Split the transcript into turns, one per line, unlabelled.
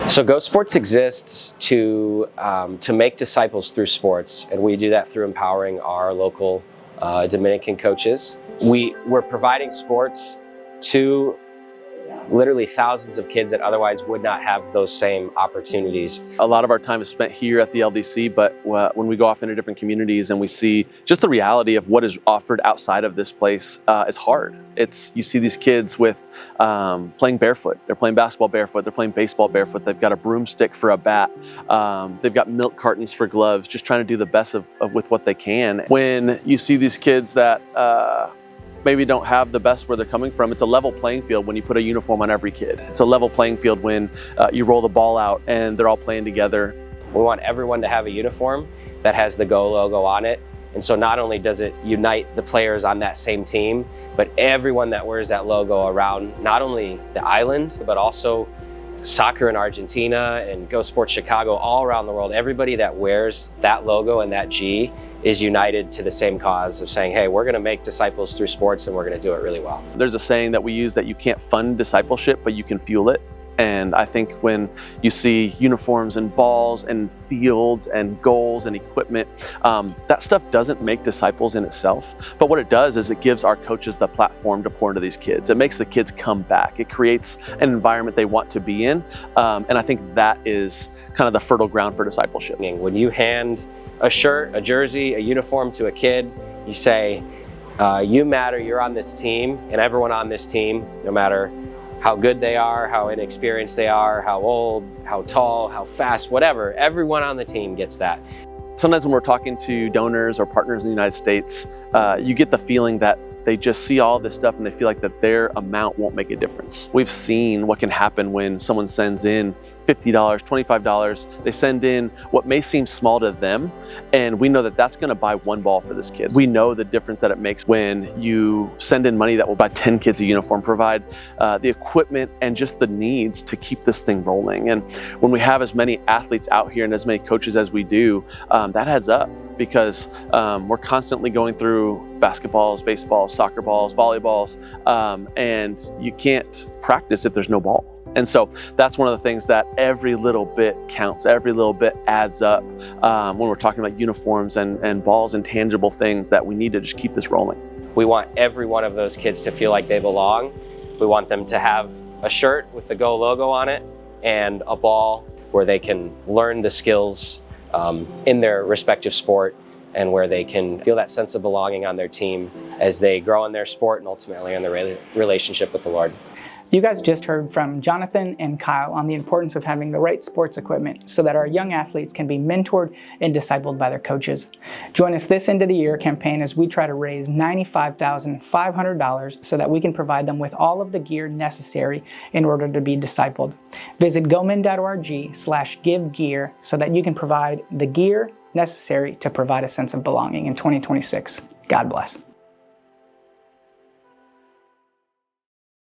So Go Sports exists to make disciples through sports, and we do that through empowering our local Dominican coaches. We're providing sports to literally thousands of kids that otherwise would not have those same opportunities.
A lot of our time is spent here at the LDC, but when we go off into different communities and we see just the reality of what is offered outside of this place is hard. You see these kids with playing barefoot. They're playing basketball barefoot. They're playing baseball barefoot. They've got a broomstick for a bat. They've got milk cartons for gloves, just trying to do the best with what they can. When you see these kids that maybe don't have the best where they're coming from, it's a level playing field when you put a uniform on every kid. It's a level playing field when you roll the ball out and they're all playing together.
We want everyone to have a uniform that has the Go logo on it. And so not only does it unite the players on that same team, but everyone that wears that logo around not only the island, but also soccer in Argentina and Go Sports Chicago, all around the world. Everybody that wears that logo and that G is united to the same cause of saying, hey, we're going to make disciples through sports and we're going to do it really well.
There's a saying that we use that you can't fund discipleship, but you can fuel it. And I think when you see uniforms and balls and fields and goals and equipment, that stuff doesn't make disciples in itself. But what it does is it gives our coaches the platform to pour into these kids. It makes the kids come back. It creates an environment they want to be in. And I think that is kind of the fertile ground for discipleship.
When you hand a shirt, a jersey, a uniform to a kid, you say, you matter, you're on this team, and everyone on this team, no matter how good they are, how inexperienced they are, how old, how tall, how fast, whatever, everyone on the team gets that.
Sometimes when we're talking to donors or partners in the United States, you get the feeling that they just see all this stuff and they feel like that their amount won't make a difference. We've seen what can happen when someone sends in $50, $25. They send in what may seem small to them, and we know that that's going to buy one ball for this kid. We know the difference that it makes when you send in money that will buy 10 kids a uniform, provide the equipment and just the needs to keep this thing rolling. And when we have as many athletes out here and as many coaches as we do, that adds up, because we're constantly going through basketballs, baseballs, soccer balls, volleyballs, and you can't practice if there's no ball. And so that's one of the things that every little bit counts, every little bit adds up when we're talking about uniforms and balls and tangible things that we need to just keep this rolling.
We want every one of those kids to feel like they belong. We want them to have a shirt with the Go logo on it and a ball where they can learn the skills in their respective sport, and where they can feel that sense of belonging on their team as they grow in their sport and ultimately in their relationship with the Lord.
You guys just heard from Jonathan and Kyle on the importance of having the right sports equipment so that our young athletes can be mentored and discipled by their coaches. Join us this end of the year campaign as we try to raise $95,500 so that we can provide them with all of the gear necessary in order to be discipled. Visit gomin.org/givegear so that you can provide the gear necessary to provide a sense of belonging in 2026. God bless.